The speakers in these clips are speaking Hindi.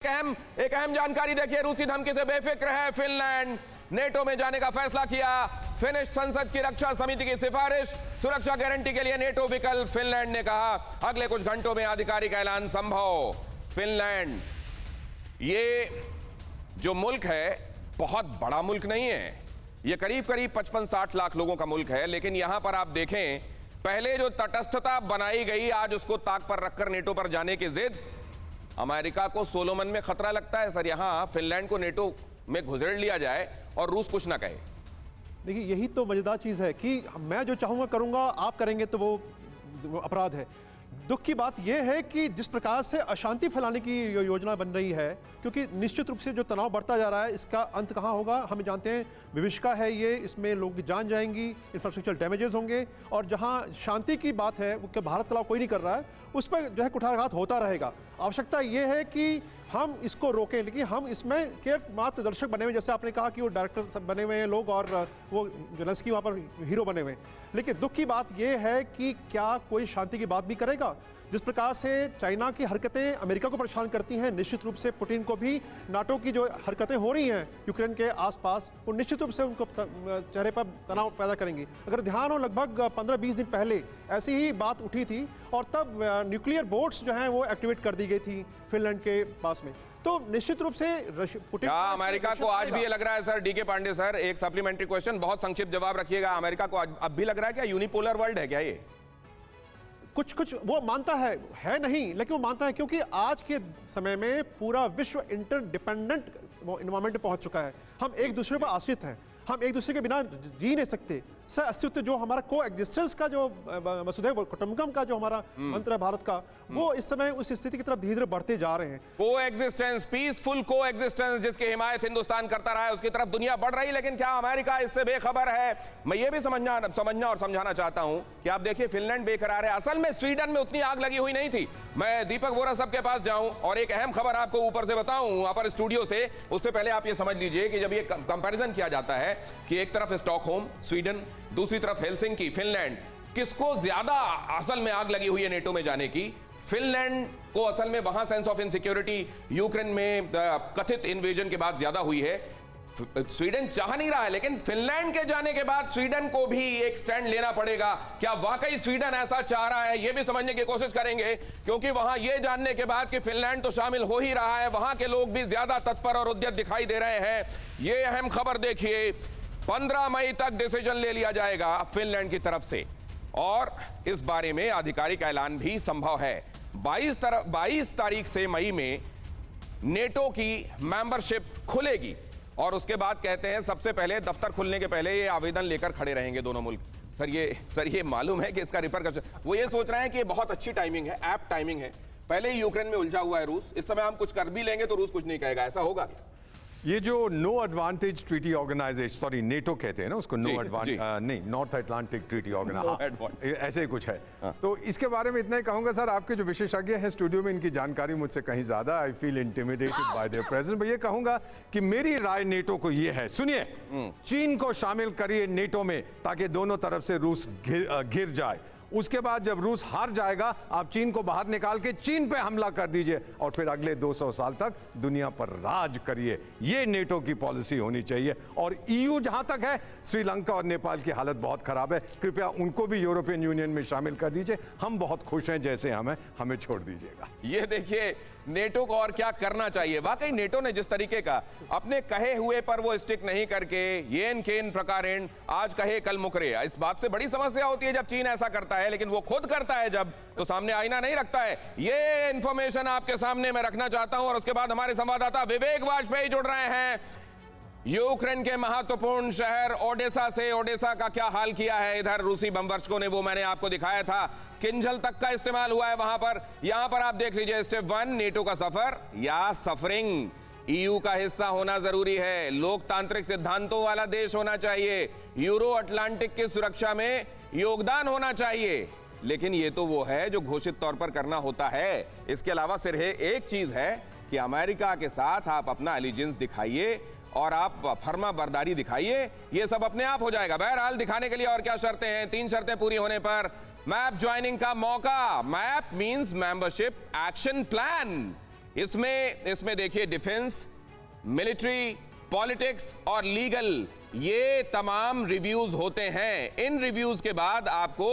एक अहम जानकारी देखिए। रूसी धमकी से बेफिक्र है फिनलैंड, नेटो में जाने का फैसला किया। फिनिश संसद की रक्षा समिति की सिफारिश, सुरक्षा गारंटी के लिए नेटो विकल्प, फिनलैंड ने कहा। अगले कुछ घंटों में आधिकारिक ऐलान संभव। फिनलैंड ये जो मुल्क है बहुत बड़ा मुल्क नहीं है, ये करीब करीब 55-60 लाख लोगों का मुल्क है। लेकिन यहां पर आप देखें, पहले जो तटस्थता बनाई गई, आज उसको ताक पर रखकर नेटो पर जाने की जिद। अमेरिका को सोलोमन में खतरा लगता है सर, यहां फिनलैंड को नेटो में घुसेड़ लिया जाए और रूस कुछ ना कहे। देखिए, यही तो मजेदार चीज़ है कि मैं जो चाहूँगा करूँगा, आप करेंगे तो वो अपराध है। दुख की बात यह है कि जिस प्रकार से अशांति फैलाने की योजना बन रही है, क्योंकि निश्चित रूप से जो तनाव बढ़ता जा रहा है, इसका अंत कहाँ होगा हम जानते हैं। विभीषिका है ये, इसमें लोगों की जान जाएंगी, इंफ्रास्ट्रक्चर डैमेजेस होंगे, और जहाँ शांति की बात है वो भारत के अलावा कोई नहीं कर रहा है, उस पर जो है कुठाराघात होता रहेगा। आवश्यकता ये है कि हम इसको रोकें, लेकिन हम इसमें केवल मात्र दर्शक बने हुए, जैसे आपने कहा कि वो डायरेक्टर सब बने हुए हैं लोग और वो जेलेंस्की वहाँ पर हीरो बने हुए हैं। लेकिन दुख की बात यह है कि क्या कोई शांति की बात भी करेगा? जिस प्रकार से चाइना की हरकतें अमेरिका को परेशान करती हैं, निश्चित रूप से पुतिन को भी नाटो की जो हरकतें हो रही हैं यूक्रेन के आसपास, वो निश्चित रूप से उनको चेहरे पर तनाव पैदा करेंगी। अगर ध्यान हो, लगभग 15-20 दिन पहले ऐसी ही बात उठी थी और तब न्यूक्लियर बोट्स जो हैं वो एक्टिवेट कर दी गई थी फिनलैंड के पास में। तो निश्चित रूप से पुतिन, अमेरिका को आज भी ये लग रहा है सर, डीके पांडे सर, एक सप्लीमेंट्री क्वेश्चन, बहुत संक्षिप्त जवाब रखिएगा। अमेरिका को अब भी लग रहा है क्या यूनिपोलर वर्ल्ड है क्या ये? कुछ वो मानता है नहीं, लेकिन वो मानता है क्योंकि आज के समय में पूरा विश्व इंटरडिपेंडेंट एनवायरमेंट में पहुंच चुका है। हम एक दूसरे पर आश्रित हैं, हम एक दूसरे के बिना जी नहीं सकते। सह अस्तित्व जो हमारा को एग्जिस्टेंस का जो वसुधैव कुटुंबकम का जो हमारा मंत्र है भारत का, वो इस समय उस स्थिति की तरफ धीरे धीरे बढ़ते जा रहे हैं। को एग्जिस्टेंस, पीसफुल को एग्जिस्टेंस जिसकी हिमायत हिंदुस्तान करता रहा है, उसकी तरफ दुनिया बढ़ रही। लेकिन क्या अमेरिका इससे बेखबर है? मैं ये भी समझना और समझाना चाहता हूं कि आप देखिए फिनलैंड बेकरार है। असल में स्वीडन में उतनी आग लगी हुई नहीं थी। मैं दीपक वोरा साहब के पास जाऊं और एक अहम खबर आपको ऊपर से बताऊं, वहां पर स्टूडियो से, उससे पहले आप ये समझ लीजिए कि जब ये कंपैरिजन किया जाता है कि एक तरफ स्टॉकहोम स्वीडन, दूसरी तरफ हेलसिंकी फिनलैंड, किसको ज्यादा असल में आग लगी हुई है नेटो में जाने की? फिनलैंड को असल में वहां सेंस ऑफ इनसिक्योरिटी यूक्रेन में कथित इन्वेजन के बाद ज्यादा हुई है। स्वीडन चाह नहीं रहा है, लेकिन फिनलैंड के जाने के बाद स्वीडन को भी एक स्टैंड लेना पड़ेगा। क्या वाकई स्वीडन ऐसा चाह रहा है, यह भी समझने की कोशिश करेंगे, क्योंकि वहां यह जानने के बाद कि फिनलैंड तो शामिल हो ही रहा है, वहां के लोग भी ज्यादा तत्पर और उद्यत दिखाई दे रहे हैं। यह अहम खबर देखिए, 15 मई तक डिसीजन ले लिया जाएगा फिनलैंड की तरफ से, और इस बारे में आधिकारिक ऐलान भी संभव है। 22 तारीख से मई में नेटो की मेंबरशिप खुलेगी और उसके बाद कहते हैं सबसे पहले दफ्तर खुलने के पहले ये आवेदन लेकर खड़े रहेंगे दोनों मुल्क। सर ये मालूम है कि इसका रिपरकशन, वो ये सोच रहे हैं कि ये बहुत अच्छी टाइमिंग है, ऐप टाइमिंग है। पहले ही यूक्रेन में उलझा हुआ है रूस, इस समय हम कुछ कर भी लेंगे तो रूस कुछ नहीं कहेगा, ऐसा होगा? ये जो no advantage treaty organisation, sorry NATO कहते हैं ना उसको, नो एडवांटेज नहीं, नॉर्थ अटलांटिक ट्रीटी ऑर्गेनाइजेशन, ऐसे ही कुछ है। तो इसके बारे में इतना ही कहूंगा सर, आपके जो विशेषज्ञ हैं स्टूडियो में, इनकी जानकारी मुझसे कहीं ज्यादा, I feel intimidated bye there presence. मैं ये कहूंगा कि मेरी राय नेटो को ये है, सुनिए, चीन को शामिल करिए नेटो में ताकि दोनों तरफ से रूस घिर जाए। उसके बाद जब रूस हार जाएगा, आप चीन को बाहर निकाल के चीन पे हमला कर दीजिए और फिर अगले 200 साल तक दुनिया पर राज करिए। ये नेटो की पॉलिसी होनी चाहिए। और ईयू जहां तक है, श्रीलंका और नेपाल की हालत बहुत खराब है, कृपया उनको भी यूरोपियन यूनियन में शामिल कर दीजिए। हम बहुत खुश हैं जैसे हमें छोड़ दीजिएगा। ये देखिए नेटो को और क्या करना चाहिए। वाकई नेटो ने जिस तरीके का अपने कहे हुए पर वो स्टिक नहीं करके येन केन प्रकारेण आज कहे कल मुकरे, इस बात से बड़ी समस्या होती है जब चीन ऐसा करता है, लेकिन वो खुद करता है जब, तो सामने आईना नहीं रखता है। ये इंफॉर्मेशन आपके सामने मैं रखना चाहता हूं और उसके बाद हमारे संवाददाता विवेक वाजपेयी जुड़ रहे हैं यूक्रेन के महत्वपूर्ण शहर ओडेसा से। ओडेसा का क्या हाल किया है इधर रूसी बमवर्षकों ने, वो मैंने आपको दिखाया था, किंजल तक का इस्तेमाल हुआ है वहां पर। यहां पर आप देख लीजिए, स्टेप 1 नेटो का सफर या सफरिंग, ईयू का हिस्सा होना जरूरी है, लोकतांत्रिक सिद्धांतों वाला देश होना चाहिए, यूरो अटलांटिक की सुरक्षा में योगदान होना चाहिए। लेकिन ये तो वो है जो घोषित तौर पर करना होता है। इसके अलावा सिर्फ एक चीज है कि अमेरिका के साथ आप अपना एलिजेंस दिखाइए और आप फर्मा बरदारी दिखाइए, ये सब अपने आप हो जाएगा। बहरहाल दिखाने के लिए और क्या शर्तें हैं? 3 शर्तें पूरी होने पर मैप ज्वाइनिंग का मौका। Map means membership action plan. इसमें देखिए डिफेंस, मिलिट्री, पॉलिटिक्स और लीगल, ये तमाम रिव्यूज होते हैं। इन रिव्यूज के बाद आपको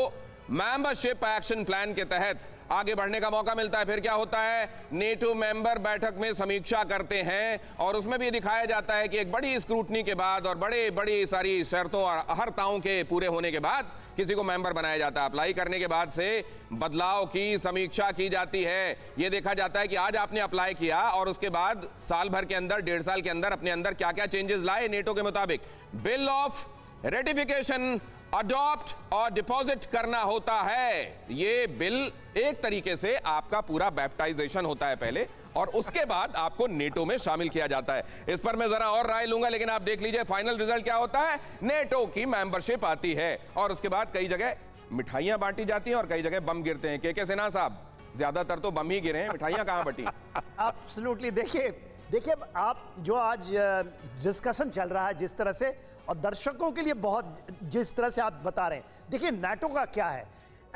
मेंबरशिप एक्शन प्लान के तहत आगे बढ़ने का मौका मिलता है। फिर क्या होता है, नेटो मेंबर बैठक में समीक्षा करते हैं और उसमें भी दिखाया जाता है कि एक बड़ी स्क्रूटनी के बाद और बड़ी सारी शर्तों और हर्ताओं के पूरे होने के बाद किसी को मेंबर बनाया जाता है। अप्लाई करने के बाद से बदलाव की समीक्षा की जाती है। यह देखा जाता है कि आज आपने अप्लाई किया और उसके बाद साल भर के अंदर, 1.5 साल के अंदर अपने अंदर क्या क्या चेंजेस लाए नेटो के मुताबिक। बिल ऑफ रेटिफिकेशन अडॉप्ट और डिपॉजिट करना होता है। ये बिल एक तरीके से आपका पूरा बैप्टाइजेशन होता है पहले, और उसके बाद आपको नेटो में शामिल किया जाता है। इस पर मैं जरा और राय लूंगा, लेकिन आप देख लीजिए फाइनल रिजल्ट क्या होता है। नेटो की मेंबरशिप आती है और उसके बाद कई जगह मिठाइयां बांटी जाती हैं और कई जगह बम गिरते हैं। के सिन्हा साहब, ज्यादातर तो बम ही गिरे हैं, मिठाइयां कहां बटी? एब्सोल्युटली। देखिए आप जो आज डिस्कशन चल रहा है जिस तरह से, और दर्शकों के लिए बहुत जिस तरह से आप बता रहे हैं, देखिए नाटो का क्या है,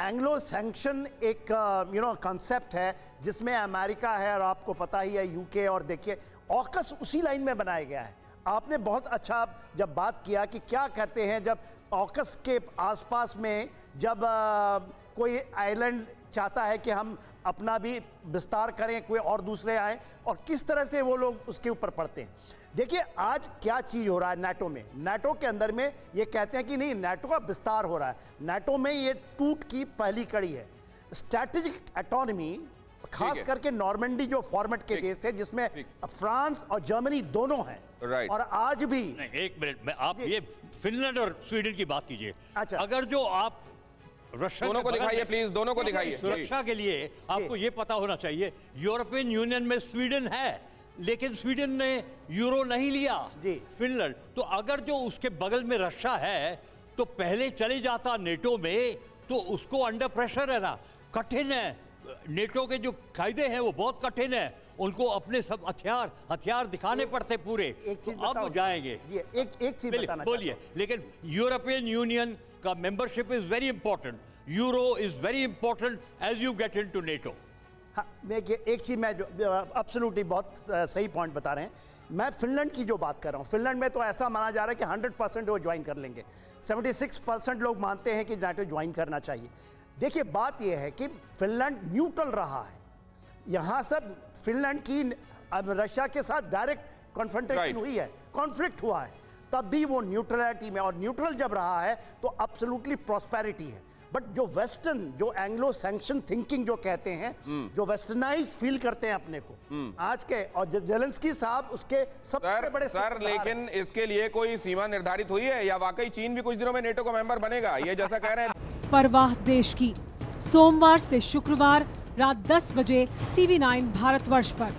एंग्लो सैंक्शन एक कॉन्सेप्ट है जिसमें अमेरिका है और आपको पता ही है यूके, और देखिए ऑकस उसी लाइन में बनाया गया है। आपने बहुत अच्छा जब बात किया कि क्या कहते हैं जब ऑकस के आसपास में जब कोई आइलैंड चाहता है कि हम अपना भी विस्तार करें, कोई और दूसरे आए, और किस तरह से वो लोग उसके ऊपर पड़ते हैं। देखिए आज क्या चीज हो रहा है नाटो में, नाटो के अंदर में ये कहते हैं कि नहीं नाटो का विस्तार हो रहा है, नाटो में ये टूट की पहली कड़ी है। स्ट्रैटेजिक ऑटोनॉमी, खास करके नॉर्मंडी जो फॉर्मेट के देश थे जिसमें फ्रांस और जर्मनी दोनों हैं, और आज भी नहीं, एक मिनट में आप ये फिनलैंड और स्वीडन की बात कीजिए। अच्छा। अगर जो आप रशिया दोनों को दिखाइए प्लीज, दोनों को दिखाइए। सुरक्षा के लिए आपको ये पता होना चाहिए, यूरोपियन यूनियन में स्वीडन है, लेकिन स्वीडन ने यूरो नहीं लिया जी। फिनलैंड, तो अगर जो उसके बगल में रशिया है तो पहले चले जाता नेटो में, तो उसको अंडर प्रेशर है ना, कठिन है। नेटो के जो कायदे हैं वो बहुत कठिन है, उनको अपने सब हथियार दिखाने पड़ते पूरे। एक तो अब जाएंगे एक चीज बताना बोलिए। लेकिन यूरोपियन यूनियन का membership is very important, Euro is very important as you get into NATO. हाँ, एक चीज मैं एब्सोल्युटली बहुत सही पॉइंट बता रहे हैं। मैं फिनलैंड की जो बात कर रहा हूँ, फिनलैंड में तो ऐसा माना जा रहा है कि 100% वो ज्वाइन कर लेंगे। 76% लोग मानते हैं कि नाटो ज्वाइन करना चाहिए। देखिए बात यह है कि फिनलैंड न्यूट्रल रहा है, यहाँ सब फिनलैंड की रशिया के साथ डायरेक्ट कॉन्फ्रंटेशन हुई है, कॉन्फ्लिक्ट हुआ है, तब भी वो न्यूट्रलिटी में, और न्यूट्रल जब रहा है तो एब्सोल्युटली प्रॉस्पेरिटी है। बट जो वेस्टर्न, जो एंग्लो सैंक्शन थिंकिंग जो कहते हैं, जो वेस्टर्नाइज फील करते हैं अपने को आज के, और जेलेंस्की साहब उसके सबसे बड़े सर, लेकिन इसके लिए कोई सीमा निर्धारित हुई है या वाकई चीन भी कुछ दिनों में नेटो का मेंबर बनेगा, ये जैसा कह रहे हैं? परवाह देश की, सोमवार से शुक्रवार रात 10 बजे TV9 भारतवर्ष पर।